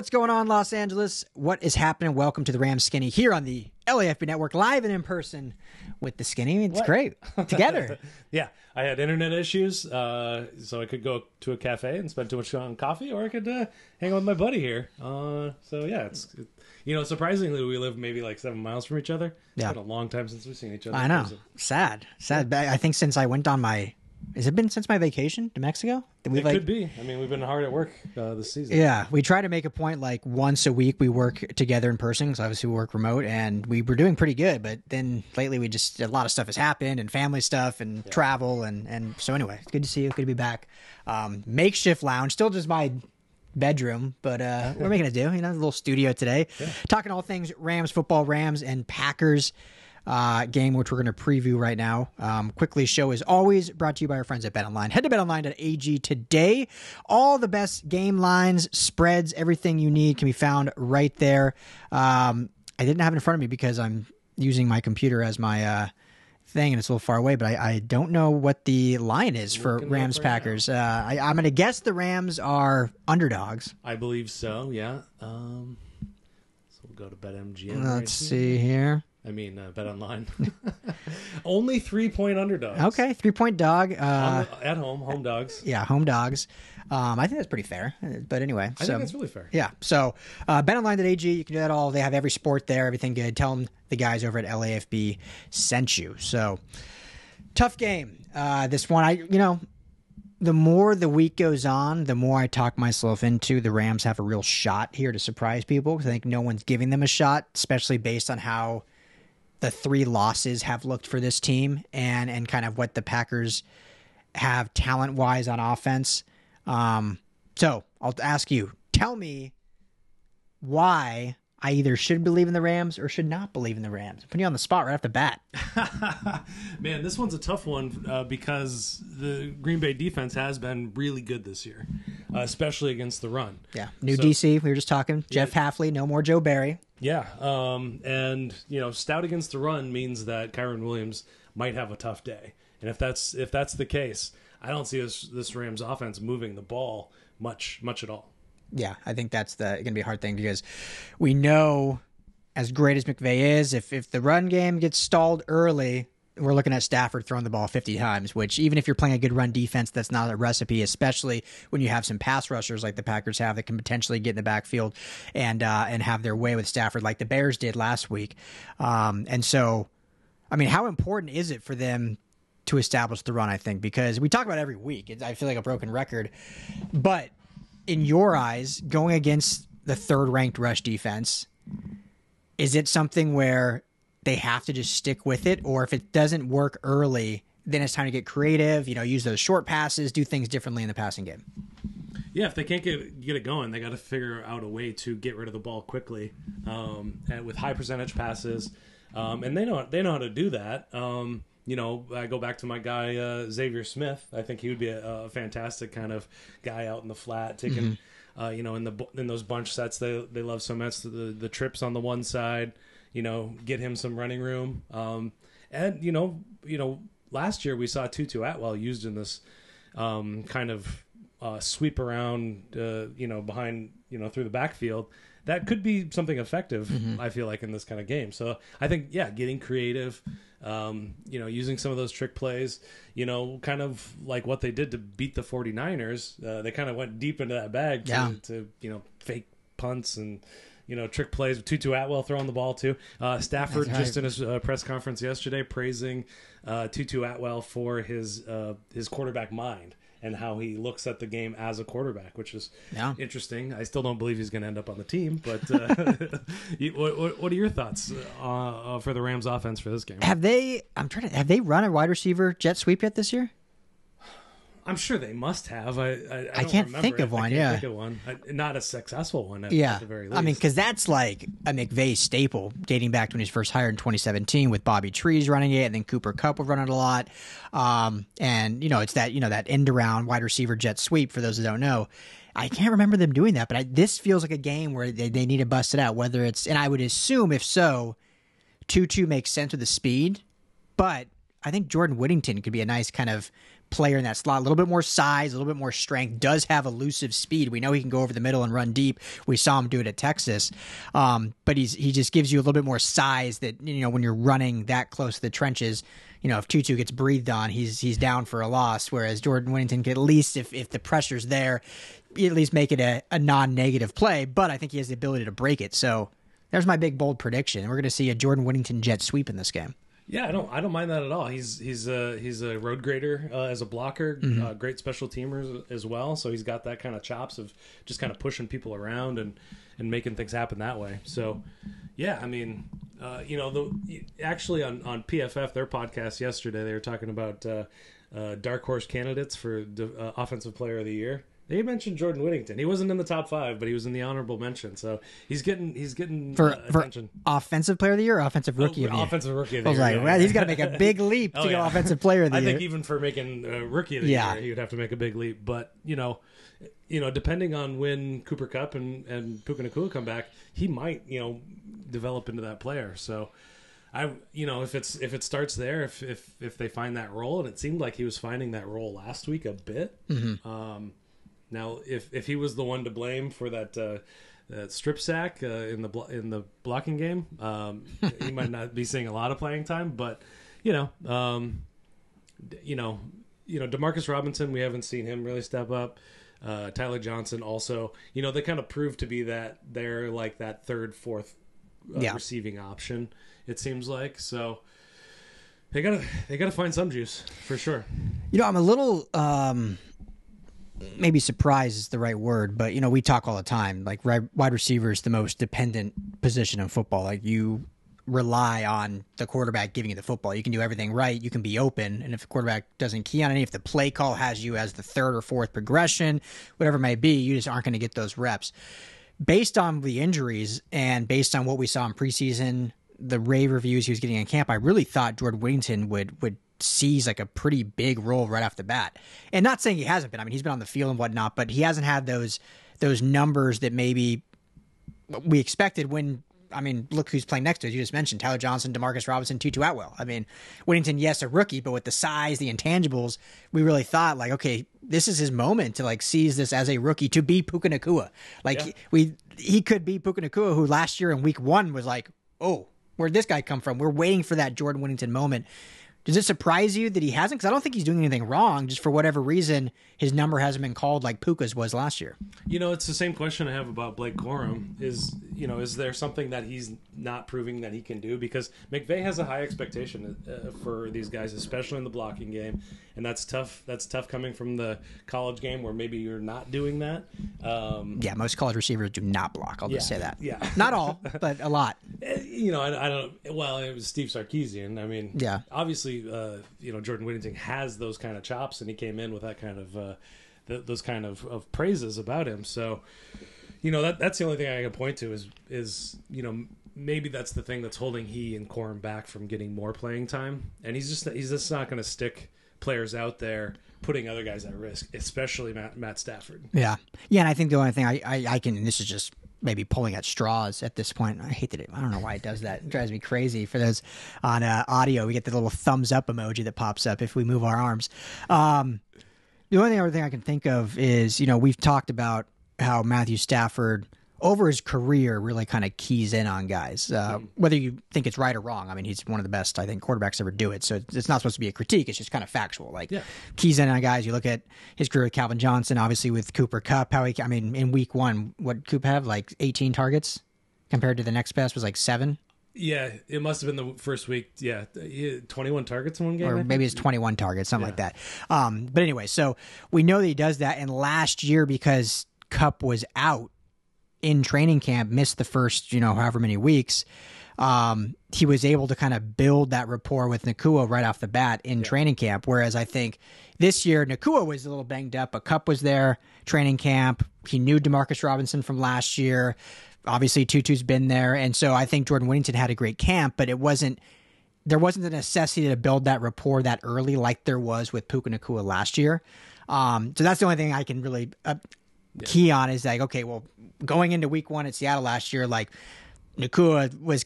What's going on, Los Angeles? What is happening? Welcome to the Rams Skinny here on the LAFB Network, live and in person with the Skinny. It's great. Together. Yeah, I had internet issues, so I could go to a cafe and spend too much time on coffee, or I could hang out with my buddy here. So yeah, surprisingly, we live maybe like 7 miles from each other. It's been a long time since we've seen each other. I know. Sad. I think since I went on my... Has it been since my vacation to Mexico? It could be. I mean, we've been hard at work this season. Yeah, we try to make a point like once a week we work together in person because obviously we work remote, and we were doing pretty good. But then lately a lot of stuff has happened, and family stuff and travel. And so anyway, it's good to see you. Good to be back. Makeshift lounge, still just my bedroom, but we're making it do. A little studio today. Yeah. Talking all things Rams football, Rams and Packers. Game, which we're going to preview right now. Quickly, show is always brought to you by our friends at BetOnline. Head to betonline.ag today. All the best game lines, spreads, everything you need can be found right there. I didn't have it in front of me because I'm using my computer as my thing, and it's a little far away, but I don't know what the line is for Rams Packers. I'm going to guess the Rams are underdogs. I believe so, yeah. So we'll go to BetMGM. Let's see here. BetOnline. Only 3-point underdogs. Okay, 3-point dog. At home dogs. Yeah, home dogs. I think that's pretty fair. But anyway. I think that's really fair. Yeah, so betonline.ag, you can do that all. They have every sport there, everything good. Tell them the guys over at LAFB sent you. So, tough game. This one, the more the week goes on, the more I talk myself into the Rams have a real shot here to surprise people, because I think no one's giving them a shot, especially based on how the 3 losses have looked for this team and kind of what the Packers have talent-wise on offense. So I'll ask you, tell me why I either should believe in the Rams or should not believe in the Rams. I'm putting you on the spot right off the bat. Man, this one's a tough one because the Green Bay defense has been really good this year, especially against the run. Yeah, DC, we were just talking. Jeff Hafley, no more Joe Barry. Yeah, and stout against the run means that Kyren Williams might have a tough day, and if that's the case, I don't see this Rams offense moving the ball much at all. Yeah, I think that's going to be a hard thing because we know, as great as McVay is, if the run game gets stalled early, we're looking at Stafford throwing the ball 50 times, which even if you're playing a good run defense, that's not a recipe, especially when you have some pass rushers like the Packers have that can potentially get in the backfield and have their way with Stafford like the Bears did last week. And so, how important is it for them to establish the run, I think? Because we talk about it every week. I feel like a broken record. But in your eyes, going against the third-ranked rush defense, is it something where they have to just stick with it, or if it doesn't work early, then it's time to get creative, use those short passes, do things differently in the passing game? Yeah, if they can't get it going, they got to figure out a way to get rid of the ball quickly, and with high percentage passes, and they know how to do that. I go back to my guy Xavier Smith. I think he would be a fantastic kind of guy out in the flat, taking in those bunch sets they love so much, the trips on the one side. Get him some running room. And last year we saw Tutu Atwell used in this kind of sweep around, behind, through the backfield. That could be something effective, I feel like, in this kind of game. So I think, getting creative, using some of those trick plays, kind of like what they did to beat the 49ers. They kind of went deep into that bag to fake punts and, trick plays with Tutu Atwell throwing the ball too. Stafford just in his press conference yesterday praising Tutu Atwell for his quarterback mind and how he looks at the game as a quarterback, which is interesting. I still don't believe he's going to end up on the team, but what are your thoughts for the Rams offense for this game? Have they run a wide receiver jet sweep yet this year? I'm sure they must have. I can't think of one. Think of one. Not a successful one. At the very least. Because that's like a McVay staple dating back to when he was first hired in 2017 with Bobby Trees running it, and then Cooper Kupp would run it a lot. And it's that end around wide receiver jet sweep. For those who don't know, I can't remember them doing that, but this feels like a game where they need to bust it out. Whether it's, and I would assume if so, Tutu makes sense with the speed, but I think Jordan Whittington could be a nice kind of player in that slot. A little bit more size, a little bit more strength, does have elusive speed. We know he can go over the middle and run deep. We saw him do it at Texas. But he just gives you a little bit more size that, when you're running that close to the trenches, if Tutu gets breathed on, he's down for a loss, whereas Jordan Whittington can at least, if the pressure's there, at least make it a non-negative play, but I think he has the ability to break it. So there's my big, bold prediction. We're going to see a Jordan Whittington jet sweep in this game. Yeah, I don't mind that at all. He's a road grader as a blocker, great special teamer as well. So he's got that kind of chops of just kind of pushing people around and making things happen that way. So, yeah, I mean, actually on PFF, their podcast yesterday, they were talking about dark horse candidates for offensive player of the year. They mentioned Jordan Whittington. He wasn't in the top 5, but he was in the honorable mention. So he's getting attention. For offensive player of the year or offensive rookie of the year? Offensive rookie of the year. I was like, well, he's got to make a big leap to go offensive player of the year. I think even for making rookie of the year, he would have to make a big leap. But, depending on when Cooper Kupp and Puka Nacua come back, he might, develop into that player. So if it starts there, if they find that role, and it seemed like he was finding that role last week a bit. Now, if he was the one to blame for that strip sack in the blocking game, he might not be seeing a lot of playing time. But DeMarcus Robinson, we haven't seen him really step up. Tyler Johnson also, they kind of proved to be that they're like that third, fourth receiving option. It seems like so. They gotta find some juice for sure. I'm a little. Maybe surprise is the right word, but we talk all the time. Like wide receiver is the most dependent position in football. Like you rely on the quarterback giving you the football. You can do everything right. You can be open, and if the quarterback doesn't key on any, if the play call has you as the third or fourth progression, whatever it may be, you just aren't going to get those reps. Based on the injuries and based on what we saw in preseason, the rave reviews he was getting in camp, I really thought Jordan Whittington would seize like a pretty big role right off the bat. And not saying he hasn't been. I mean, he's been on the field and whatnot, but he hasn't had those numbers that maybe we expected when, look who's playing next to us. You just mentioned Tyler Johnson, DeMarcus Robinson, Tutu Atwell. Whittington, yes, a rookie, but with the size, the intangibles, we really thought like, okay, this is his moment to like seize this as a rookie to be Puka Nacua. He could be Puka Nacua, who last year in week 1 was like, oh, where'd this guy come from? We're waiting for that Jordan Whittington moment. Does it surprise you that he hasn't? Because I don't think he's doing anything wrong. Just for whatever reason, his number hasn't been called like Puka's was last year. It's the same question I have about Blake Corum. Is there something that he's not proving that he can do? Because McVay has a high expectation for these guys, especially in the blocking game, and that's tough. That's tough coming from the college game where maybe you're not doing that. Most college receivers do not block. I'll just say that. Yeah, not all, but a lot. I don't. Well, it was Steve Sarkisian. Obviously, Jordan Whittington has those kind of chops, and he came in with that kind of those kind of praises about him. So, that's the only thing I can point to is maybe that's the thing that's holding he and Corum back from getting more playing time, and he's just not going to stick players out there putting other guys at risk, especially Matt Stafford. Yeah, and I think the only thing I can, and this is just maybe pulling at straws at this point. I hate that I don't know why it does that. It drives me crazy. For those on audio, we get the little thumbs up emoji that pops up if we move our arms. The only other thing I can think of is, we've talked about how Matthew Stafford, over his career, really kind of keys in on guys, whether you think it's right or wrong. He's one of the best, I think, quarterbacks ever do it. So it's not supposed to be a critique. It's just kind of factual. Keys in on guys. You look at his career with Calvin Johnson, obviously with Cooper Kupp. In week 1, what Coop have? Like 18 targets compared to the next best was like 7. Yeah, it must have been the first week. Yeah, 21 targets in one game. Or maybe it's 21 targets, something like that. But anyway, so we know that he does that. And last year, because Kupp was out in training camp, missed the first, however many weeks, he was able to kind of build that rapport with Nacua right off the bat in training camp. Whereas I think this year, Nacua was a little banged up, but Kupp was there, training camp. He knew DeMarcus Robinson from last year. Obviously, Tutu's been there. And so I think Jordan Whittington had a great camp, but there wasn't the necessity to build that rapport that early like there was with Puka Nacua last year. So that's the only thing I can really key on is like, okay, well, going into week 1 at Seattle last year, like Nacua was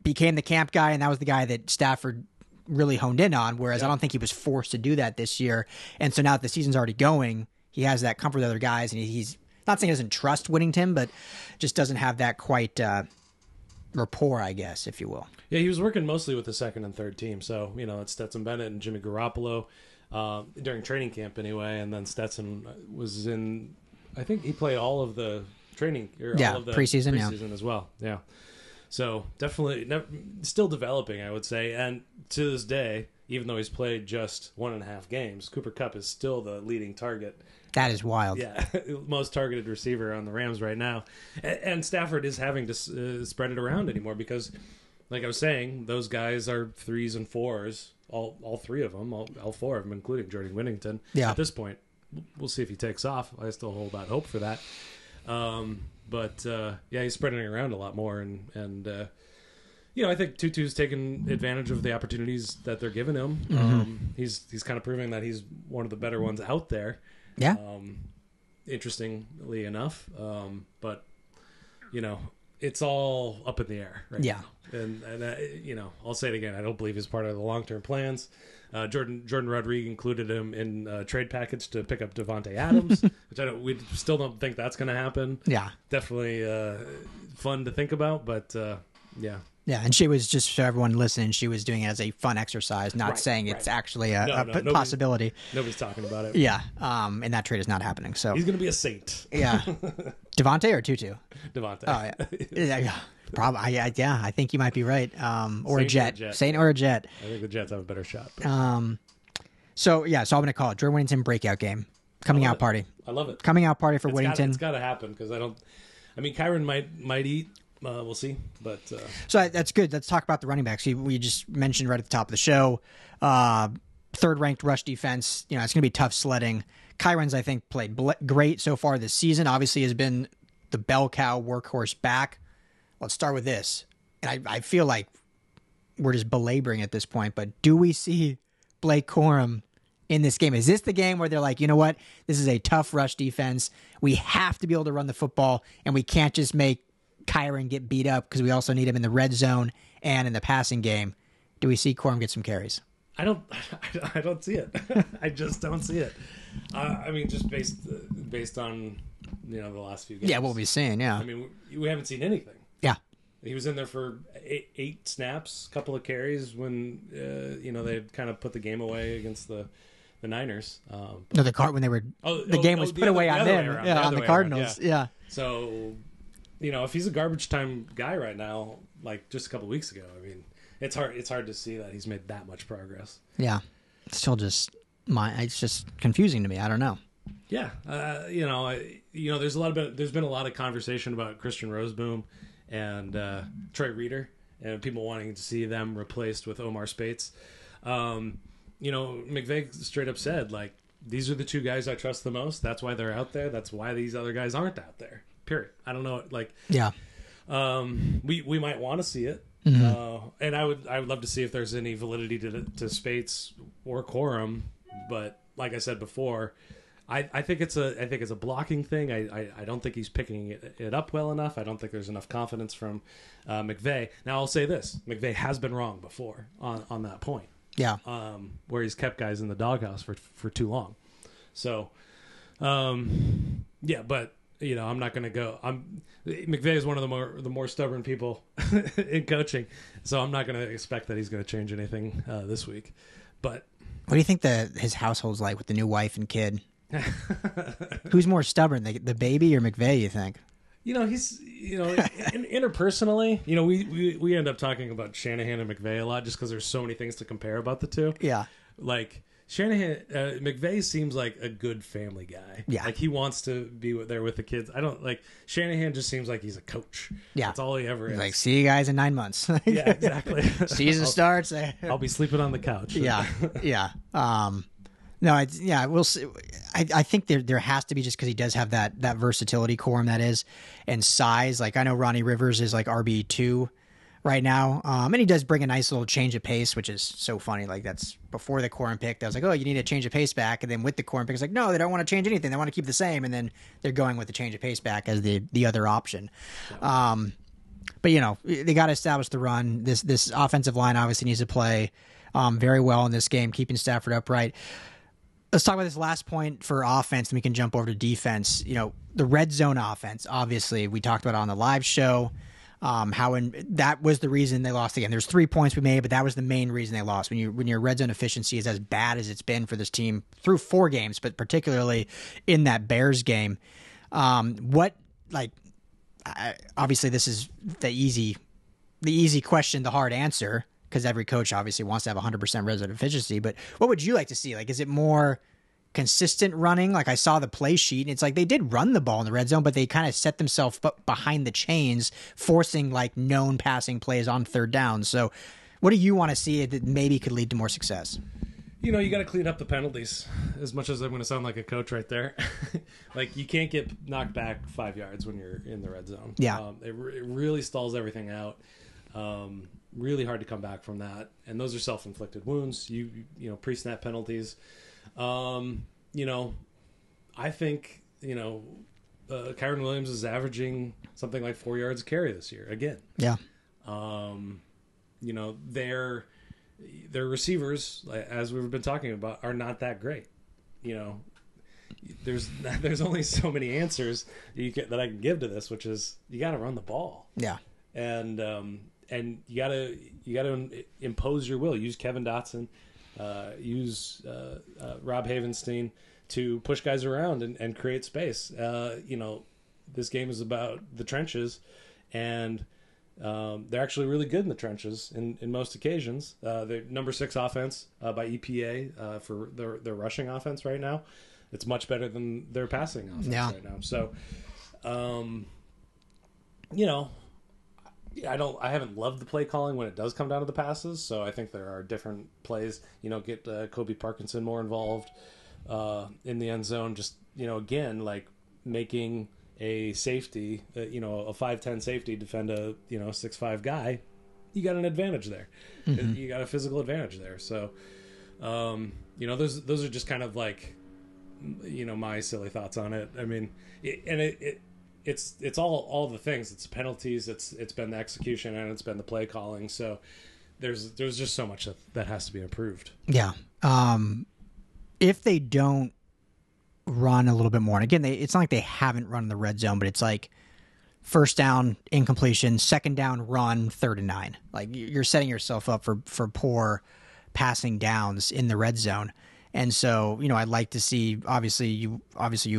became the camp guy, and that was the guy that Stafford really honed in on, whereas I don't think he was forced to do that this year. And so now that the season's already going, he has that comfort with other guys, and he's not saying he doesn't trust Whittington, but just doesn't have that quite rapport, I guess, if you will. Yeah, he was working mostly with the second and third team. So, it's Stetson Bennett and Jimmy Garoppolo during training camp anyway. And then Stetson was in, I think he played all of the training, all of the preseason as well. Yeah. So definitely still developing, I would say. And to this day, even though he's played just 1.5 games, Cooper Kupp is still the leading target. That is wild. Yeah, most targeted receiver on the Rams right now. And Stafford is having to spread it around anymore because, like I was saying, those guys are 3s and 4s, all 3 of them, all 4 of them, including Jordan Whittington. Yeah. At this point, we'll see if he takes off. I still hold out hope for that. But he's spreading it around a lot more. And I think Tutu's taken advantage of the opportunities that they're giving him. Mm-hmm. He's kind of proving that he's one of the better ones out there. Yeah. Interestingly enough. But, it's all up in the air right now. And I'll say it again. I don't believe he's part of the long-term plans. Jordan Rodriguez included him in a trade package to pick up Devontae Adams, which we still don't think that's going to happen. Yeah. Definitely fun to think about, but yeah. Yeah, and she was, just for everyone listening, she was doing it as a fun exercise, not saying it's actually a possibility. Nobody's talking about it. Yeah, and that trade is not happening. So he's going to be a saint. Yeah. Devontae or Tutu? Devontae. Oh, yeah. Probably. I think you might be right. Or a Jet. Saint or a Jet. I think the Jets have a better shot. So I'm going to call it Jordan Whittington breakout game. Coming out party. I love it. Coming out party for Whittington. It's got to happen because Kyren might eat. We'll see, but so that's good. Let's talk about the running backs. We just mentioned right at the top of the show, third-ranked rush defense. It's going to be tough sledding. Kyren's, I think, played great so far this season. Obviously, has been the bell cow workhorse back. Let's start with this, and I feel like we're just belaboring at this point. But do we see Blake Corum in this game? Is this the game where they're like, you know what, this is a tough rush defense. We have to be able to run the football, and we can't just make Kyren get beat up because we also need him in the red zone and in the passing game. Do we see Corum get some carries? I don't see it. I just don't see it. Just based on the last few games. Yeah, what we've seen. Yeah, we haven't seen anything. Yeah, he was in there for eight snaps, couple of carries when they kind of put the game away against the Niners. When they were the game was put away on them. On the Cardinals. Yeah. So. If he's a garbage time guy right now, like just a couple weeks ago, it's hard to see that he's made that much progress. Yeah, it's just confusing to me. I don't know. Yeah, there's been a lot of conversation about Christian Roseboom and Troy Reeder, and people wanting to see them replaced with Omar Spates. McVay straight up said, like, these are the 2 guys I trust the most. That's why they're out there. That's why these other guys aren't out there. Period. I don't know. We might want to see it, and I would love to see if there's any validity to Spates or Corum. But like I said before, I think it's a blocking thing. I don't think he's picking it up well enough. I don't think there's enough confidence from McVay. Now I'll say this: McVay has been wrong before on that point. Yeah. Where he's kept guys in the doghouse for too long. So, but. I'm not going to go. McVay is one of the more stubborn people in coaching, so I'm not going to expect that he's going to change anything this week. But what do you think his household's like with the new wife and kid? Who's more stubborn, the baby or McVay? You think? He's interpersonally. We end up talking about Shanahan and McVay a lot just because there's so many things to compare about the two. Yeah, like. Shanahan, McVay seems like a good family guy. Yeah. Like he wants to be there with the kids. I don't like Shanahan just seems like he's a coach. Yeah. That's all he ever is. Like, see you guys in 9 months. Yeah, exactly. Season starts. I'll be sleeping on the couch. Yeah. Yeah. We'll see. I think there has to be, just because he does have that versatility, Corum, that is, and size. Like, I know Ronnie Rivers is like RB2 right now. And he does bring a nice little change of pace, which is so funny. Like, that's before the Corum pick. I was like, oh, you need a change of pace back. And then with the Corum pick, it's like, no, they don't want to change anything. They want to keep the same. And then they're going with the change of pace back as the other option. Yeah. But, they got to establish the run. This offensive line obviously needs to play. very well in this game, keeping Stafford upright. Let's talk about this last point for offense, and we can jump over to defense. The red zone offense, obviously, we talked about it on the live show, that was the reason they lost again. There's 3 points we made, but that was the main reason they lost. When your red zone efficiency is as bad as it's been for this team through 4 games, but particularly in that Bears game, obviously this is the easy question, the hard answer, because every coach obviously wants to have 100% red zone efficiency. But what would you like to see? Is it more consistent running? I saw the play sheet, and it's they did run the ball in the red zone, but they kind of set themselves behind the chains, forcing known passing plays on third down. So what do you want to see that maybe could lead to more success? You got to clean up the penalties, as much as I'm going to sound like a coach right there. You can't get knocked back 5 yards when you're in the red zone. Yeah. It really stalls everything out. Really hard to come back from that. And those are self-inflicted wounds. Pre-snap penalties. I think, Kyren Williams is averaging something like 4 yards a carry this year again. Yeah. Their receivers, as we've been talking about, are not that great. There's only so many answers that I can give to this, which is you got to run the ball. Yeah. And you gotta impose your will. Use Kevin Dotson, use Rob Havenstein to push guys around and create space. This game is about the trenches, and they're actually really good in the trenches in most occasions. They're number 6 offense by EPA for their rushing offense right now. It's much better than their passing offense right now. So, I haven't loved the play calling when it does come down to the passes. So I think there are different plays. Get Cobie Parkinson more involved in the end zone. Just again, making a safety, a 5'10" safety defend a 6'5" guy. You got an advantage there. Mm-hmm. You got a physical advantage there. So those are just kind of my silly thoughts on it. I mean, it's all the things. It's penalties. It's been the execution, and it's been the play calling. So there's just so much that has to be improved. Yeah. If they don't run a little bit more, and again, it's not like they haven't run in the red zone, but it's first down, incompletion, second down, run, 3rd and 9. You're setting yourself up for poor passing downs in the red zone. And so, I'd like to see, obviously you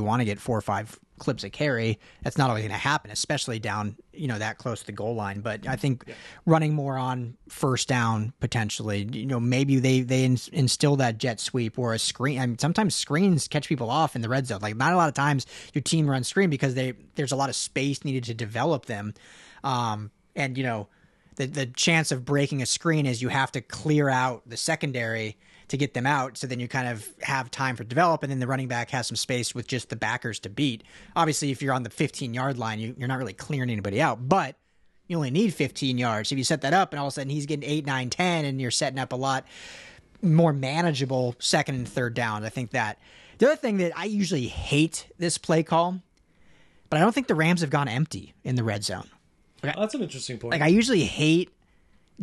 want to get 4 or 5 clips of carry. That's not always going to happen, especially down, that close to the goal line. But I think running more on first down, potentially, maybe they instill that jet sweep or a screen. I mean, sometimes screens catch people off in the red zone. Not a lot of times your team runs screen because there's a lot of space needed to develop them. The chance of breaking a screen is you have to clear out the secondary to get them out, so then you kind of have time for develop, and then the running back has some space with just the backers to beat. Obviously, if you're on the 15-yard line, you're not really clearing anybody out, but you only need 15 yards. If you set that up and all of a sudden he's getting 8, 9, 10, and you're setting up a lot more manageable second and third down, I think that. The other thing that I usually hate this play call, but I don't think the Rams have gone empty in the red zone. That's an interesting point. I usually hate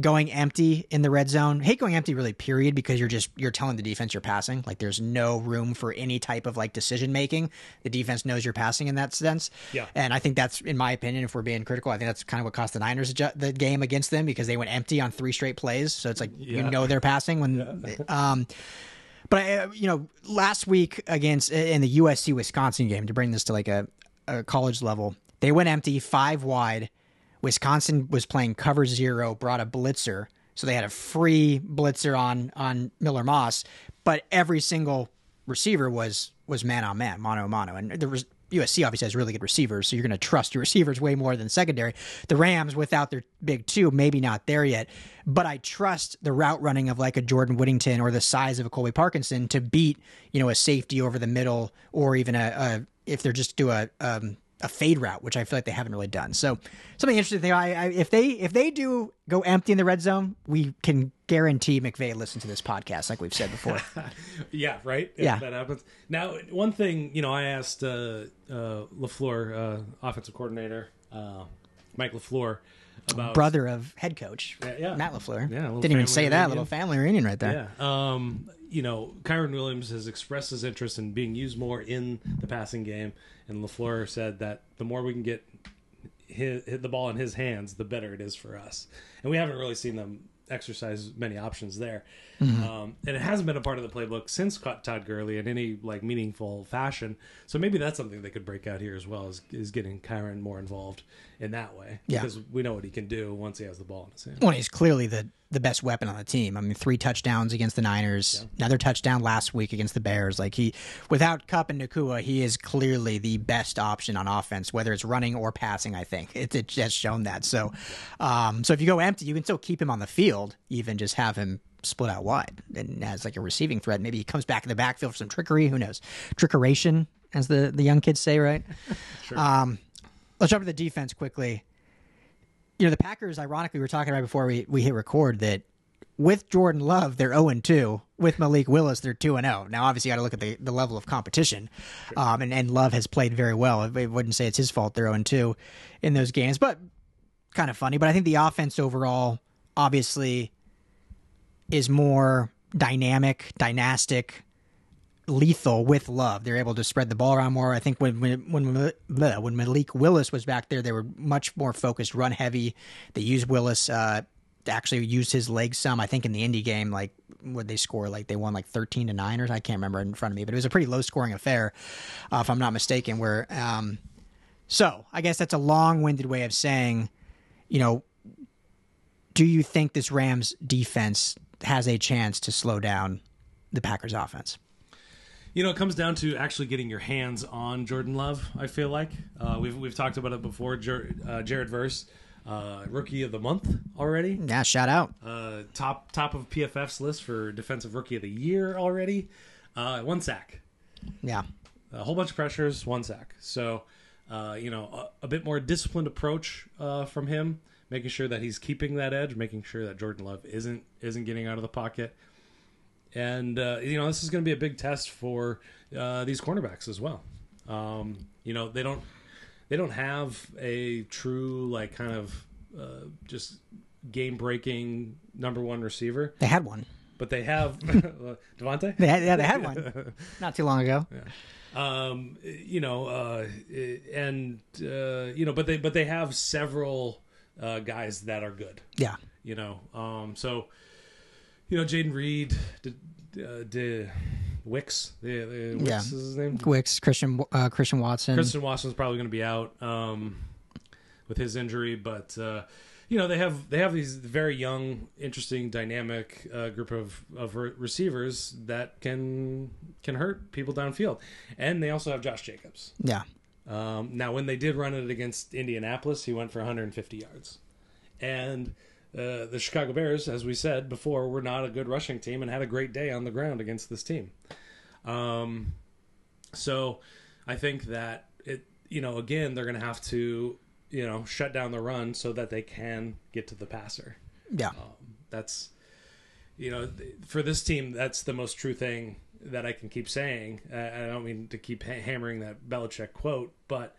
going empty in the red zone. Hate going empty really, period, because you're telling the defense you're passing. There's no room for any type of decision making. The defense knows you're passing in that sense. Yeah. And I think that's, in my opinion, if we're being critical, I think that's kind of what cost the Niners the game against them, because they went empty on 3 straight plays. So it's they're passing when but last week in the USC Wisconsin game, to bring this to a college level, they went empty 5 wide. Wisconsin was playing cover 0, brought a blitzer, so they had a free blitzer on Miller Moss, but every single receiver was man on man, mano a mano, and USC obviously has really good receivers, so you're going to trust your receivers way more than secondary. The Rams, without their big 2, maybe not there yet, but I trust the route running of a Jordan Whittington or the size of a Colby Parkinson to beat a safety over the middle, or even if they're just do a fade route, which I feel like they haven't really done. So something interesting thing, if they do go empty in the red zone, we can guarantee McVay listen to this podcast, like we've said before. Yeah, right? Yeah. If that happens. Now, one thing, I asked LaFleur, offensive coordinator, Mike LaFleur, about brother of head coach Matt LaFleur. Yeah, didn't even say that. Little family reunion right there. Yeah. Kyren Williams has expressed his interest in being used more in the passing game, and LaFleur said that the more we can get hit the ball in his hands, the better it is for us. And we haven't really seen them exercise many options there. And it hasn't been a part of the playbook since Todd Gurley in any meaningful fashion. So maybe that's something they could break out here as well, is getting Kyren more involved in that way. Yeah. Because we know what he can do once he has the ball in his hand. Well, he's clearly the best weapon on the team. I mean, 3 touchdowns against the Niners, another touchdown last week against the Bears. Without Kupp and Nacua, he is clearly the best option on offense, whether it's running or passing. I think it has shown that. So, so if you go empty, you can still keep him on the field, even just have him split out wide and as a receiving threat. Maybe he comes back in the backfield for some trickery. Who knows? Trickeration, as the young kids say, right? Sure. Let's jump to the defense quickly. The Packers, ironically, we were talking about before we hit record that with Jordan Love, they're 0-2. With Malik Willis, they're 2-0. Now, obviously, you got to look at the level of competition. Sure. And Love has played very well. I wouldn't say it's his fault they're 0-2 in those games, but kind of funny. But I think the offense overall, obviously, is more dynamic, dynastic, lethal with Love. They're able to spread the ball around more. I think when Malik Willis was back there, they were much more focused, run heavy. They used Willis to actually use his legs some. I think in the Indy game, would they score? They won 13-9 or I can't remember in front of me, but it was a pretty low scoring affair, if I'm not mistaken. So I guess that's a long-winded way of saying, do you think this Rams defense has a chance to slow down the Packers offense? It comes down to actually getting your hands on Jordan Love, I feel like. We've talked about it before. Jared Verse, Rookie of the Month already. Yeah, shout out. Top of PFF's list for Defensive Rookie of the Year already. 1 sack. Yeah. A whole bunch of pressures, 1 sack. So, a bit more disciplined approach from him, making sure that he's keeping that edge, making sure that Jordan Love isn't getting out of the pocket. And, this is going to be a big test for these cornerbacks as well. They don't have a true, just game-breaking number 1 receiver. They had one. But they have Devontae? They had one not too long ago. Yeah. But they have several guys that are good. Yeah. Jaden Reed, Wicks. Wicks is his name? Wicks, Christian Watson. Christian Watson's probably going to be out with his injury, but they have these very young, interesting, dynamic group of receivers that can hurt people downfield, and they also have Josh Jacobs. Yeah. Now, when they did run it against Indianapolis, he went for 150 yards, and the Chicago Bears, as we said before, were not a good rushing team and had a great day on the ground against this team. So I think that again, they're going to have to, shut down the run so that they can get to the passer. Yeah. That's, for this team, that's the most true thing that I can keep saying. I don't mean to keep hammering that Belichick quote, but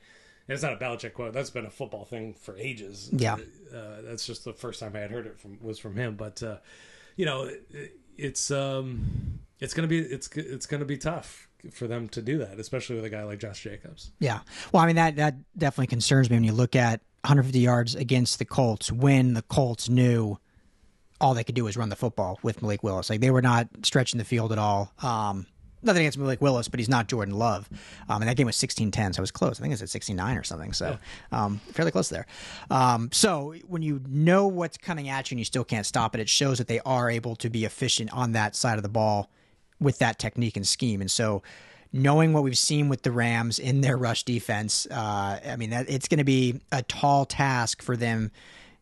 it's not a Belichick quote. That's been a football thing for ages. Yeah. That's just the first time I had heard it was from him. But it's gonna be tough for them to do that, especially with a guy like Josh Jacobs. Yeah. Well, I mean that definitely concerns me when you look at 150 yards against the Colts when the Colts knew all they could do was run the football with Malik Willis. They were not stretching the field at all. Nothing against Malik Willis, but he's not Jordan Love. And that game was 16-10, so it was close. I think it was at 69 or something, so fairly close there. So when you know what's coming at you and you still can't stop it, it shows that they are able to be efficient on that side of the ball with that technique and scheme. And so knowing what we've seen with the Rams in their rush defense, it's going to be a tall task for them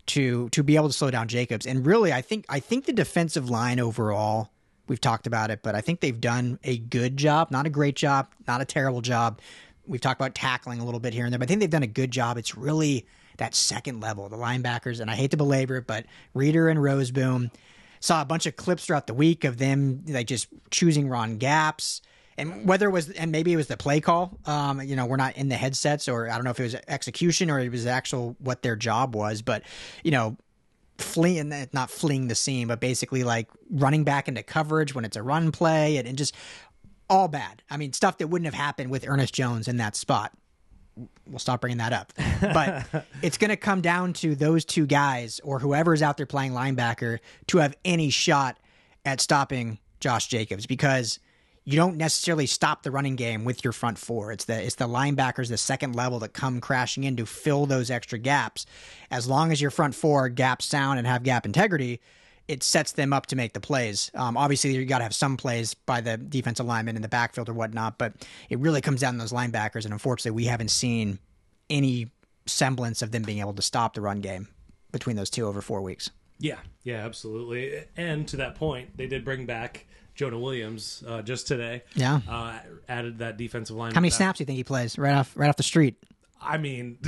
to be able to slow down Jacobs. And really, I think the defensive line overall, we've talked about it, but I think they've done a good job, not a great job, not a terrible job. We've talked about tackling a little bit here and there, but I think they've done a good job. It's really that second level, the linebackers, and I hate to belabor it, but Reeder and Roseboom, saw a bunch of clips throughout the week of them just choosing wrong gaps And whether it was, and maybe it was the play call, we're not in the headsets, or I don't know if it was execution or it was actual what their job was, but, not fleeing the seam, but basically like running back into coverage when it's a run play and just all bad. I mean, stuff that wouldn't have happened with Ernest Jones in that spot. We'll stop bringing that up. But it's going to come down to those two guys or whoever's out there playing linebacker to have any shot at stopping Josh Jacobs, because you don't necessarily stop the running game with your front four. It's the linebackers, the second level, that come crashing in to fill those extra gaps. As long as your front four are gap sound and have gap integrity, it sets them up to make the plays. Obviously, you got to have some plays by the defensive lineman in the backfield or whatnot, but it really comes down to those linebackers, and unfortunately, we haven't seen any semblance of them being able to stop the run game between those two over 4 weeks. Yeah, absolutely. And to that point, they did bring back Jonah Williams just today. Yeah. Added that defensive line. How many snaps do you think he plays right off the street? I mean,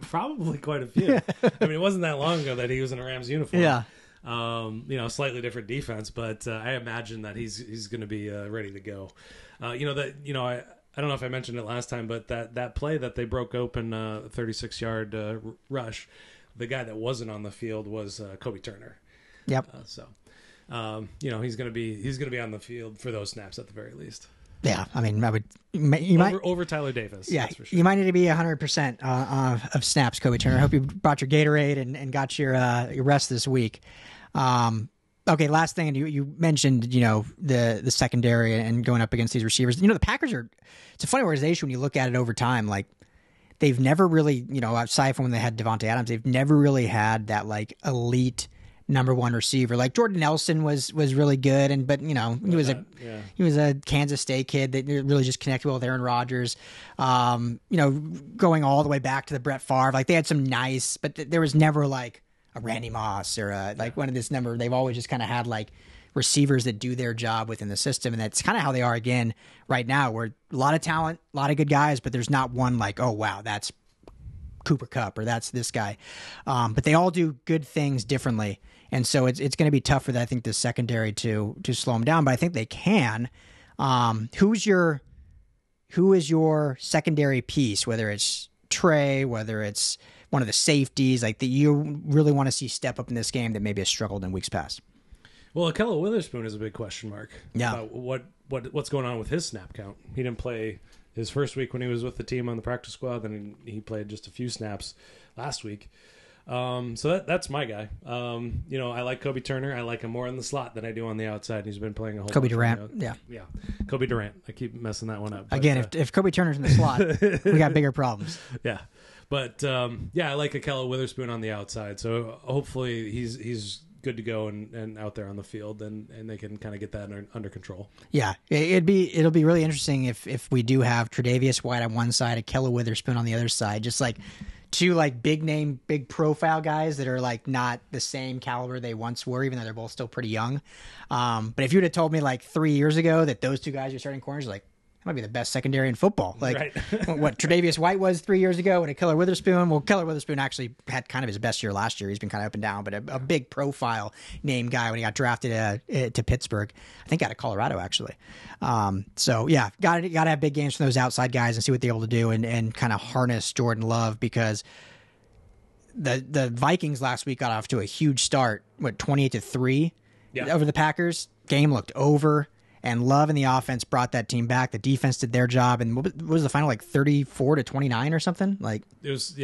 probably quite a few. I mean, it wasn't that long ago that he was in a Rams uniform. Yeah. Slightly different defense, but I imagine that he's going to be ready to go. I don't know if I mentioned it last time, but that play that they broke open, 36-yard rush, the guy that wasn't on the field was Kobie Turner. Yep. He's going to be on the field for those snaps at the very least. Yeah, I mean, over Tyler Davis. Yeah, that's for sure. You might need to be 100% of snaps, Kobie Turner. I hope you brought your Gatorade and got your rest this week. Okay, last thing, and you mentioned the secondary and going up against these receivers. The Packers it's a funny organization when you look at it over time. Like, they've never really, aside from when they had Devontae Adams, they've never really had that like elite number one receiver. Like Jordan Nelson was really good, but he was a Kansas State kid that really just connected well with Aaron Rodgers. Going all the way back to the Brett Favre, like they had some nice, but there was never like a Randy Moss or like one of this number. They've always just kind of had like receivers that do their job within the system, and that's kind of how they are again right now. Where a lot of talent, a lot of good guys, but there's not one like, oh wow, that's Cooper Kupp or that's this guy. But they all do good things differently. And so it's going to be tough for, I think, the secondary to slow them down, but I think they can. Who is your secondary piece, whether it's Trey, whether it's one of the safeties, like that you really want to see step up in this game that maybe has struggled in weeks past? Well, Akhello Witherspoon is a big question mark. Yeah. About what's going on with his snap count? He didn't play his first week when he was with the team on the practice squad. Then he played just a few snaps last week. So that's my guy. I like Kobie Turner. I like him more in the slot than I do on the outside. He's been playing a whole Kobie Durant. Yeah. Kobie Durant. I keep messing that one up. Again, if Kobie Turner's in the slot, we got bigger problems. Yeah. But I like Akhello Witherspoon on the outside. So hopefully he's good to go and out there on the field, and they can kind of get that under control. Yeah, it'll be really interesting if we do have Tre'Davious White on one side, Akhello Witherspoon on the other side, just like two like big name, big profile guys that are like not the same caliber they once were, even though they're both still pretty young. But if you would have told me like 3 years ago that those two guys are starting corners, like, that might be the best secondary in football. Like right. What Tre'Davious White was 3 years ago, and Akhello Witherspoon. Well, Akhello Witherspoon actually had kind of his best year last year. He's been kind of up and down, but a big profile name guy when he got drafted to Pittsburgh. I think out of Colorado actually. So yeah, got to have big games from those outside guys and see what they're able to do and kind of harness Jordan Love, because the Vikings last week got off to a huge start. 28-3 over the Packers. Game looked over. And Love and the offense brought that team back. The defense did their job, and what was the final, like 34-29 or something? Like it was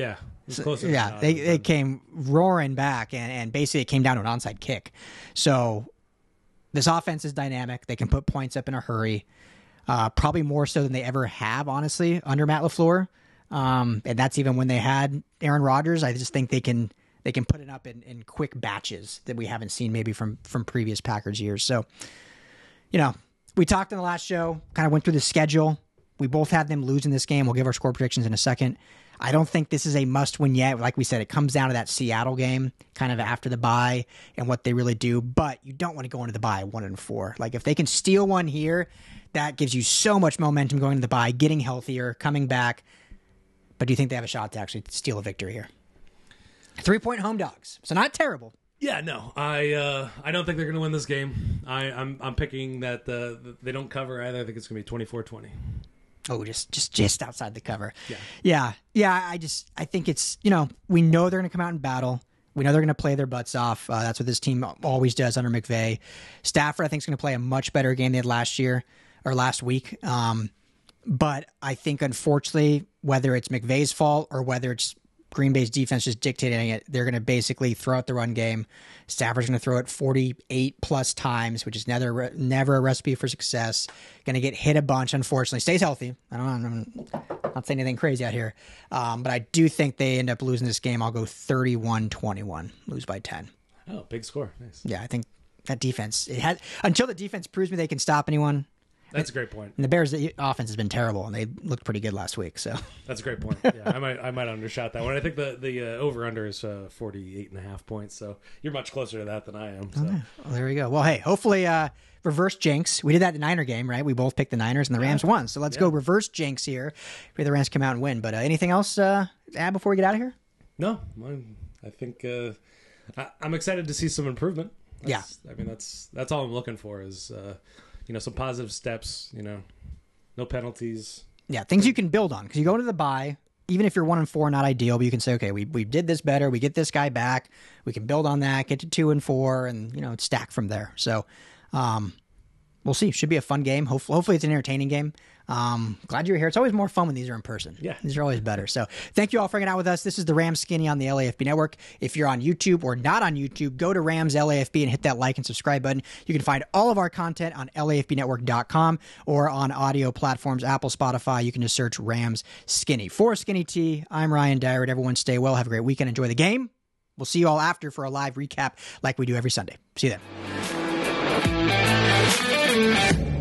close. Yeah, they came roaring back, and basically it came down to an onside kick. So this offense is dynamic. They can put points up in a hurry, probably more so than they ever have, honestly, under Matt LaFleur. And that's even when they had Aaron Rodgers. I just think they can put it up in quick batches that we haven't seen maybe from previous Packers years. So, we talked in the last show, kind of went through the schedule. We both had them losing this game. We'll give our score predictions in a second. I don't think this is a must-win yet. Like we said, it comes down to that Seattle game, kind of after the bye and what they really do. But you don't want to go into the bye 1-4. Like if they can steal one here, that gives you so much momentum going into the bye, getting healthier, coming back. But do you think they have a shot to actually steal a victory here? 3-point home dogs. So not terrible. Yeah, no, I don't think they're going to win this game. I'm picking that they don't cover either. I think it's going to be 24-20. Oh, just outside the cover. Yeah. I think it's, we know they're going to come out in battle. We know they're going to play their butts off. That's what this team always does under McVay. Stafford, I think, is going to play a much better game than last week. But I think, unfortunately, whether it's McVay's fault or whether it's Green Bay's defense just dictating it, they're going to basically throw out the run game. Stafford's going to throw it 48 plus times, which is never a recipe for success. Going to get hit a bunch, unfortunately. Stays healthy. I'm not saying anything crazy out here. But I do think they end up losing this game. I'll go 31-21, lose by 10. Oh, big score. Nice. Yeah, I think that defense, until the defense proves me they can stop anyone. That's a great point. And the Bears' offense has been terrible, and they looked pretty good last week. So that's a great point. Yeah, I might undershot that one. I think the over under is 48.5 points. So you're much closer to that than I am. So. Well, there we go. Well, hey, hopefully reverse jinx. We did that in the Niner game, right? We both picked the Niners, and the Rams won. So let's go reverse jinx here. Maybe the Rams come out and win. But anything else to add before we get out of here? No, I think I'm excited to see some improvement. I mean that's all I'm looking for is. Some positive steps, no penalties. Yeah, things you can build on. Because you go into the bye, even if you're 1-4, not ideal, but you can say, okay, we did this better. We get this guy back. We can build on that, get to 2-4, and, stack from there. So we'll see. Should be a fun game. Hopefully it's an entertaining game. Glad you're here. It's always more fun when these are in person. Yeah. These are always better. So thank you all for hanging out with us. This is the Rams Skinny on the LAFB Network. If you're on YouTube or not on YouTube, go to Rams LAFB and hit that like and subscribe button. You can find all of our content on LAFBnetwork.com or on audio platforms, Apple, Spotify. You can just search Rams Skinny. For Skinny T, I'm Ryan Dyrud. Everyone stay well. Have a great weekend. Enjoy the game. We'll see you all after for a live recap like we do every Sunday. See you then.